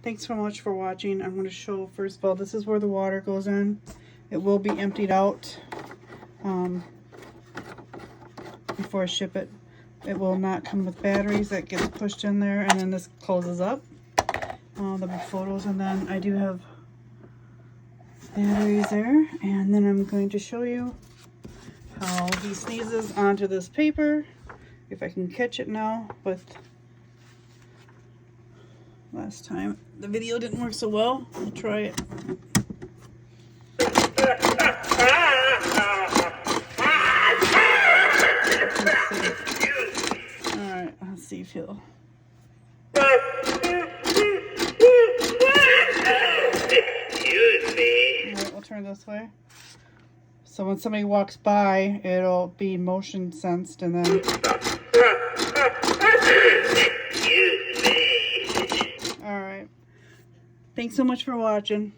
thanks so much for watching. I'm going to show, first of all, this is where the water goes in. It will be emptied out before I ship it. It will not come with batteries. That gets pushed in there, and then this closes up. There'll be photos, and then I do have batteries there. And then I'm going to show you how he sneezes onto this paper. If I can catch it now, but last time the video didn't work so well. I'll try it. Alright, let's see if he'll... Alright, we'll turn this way. So when somebody walks by, it'll be motion sensed, and then... Alright. Thanks so much for watching.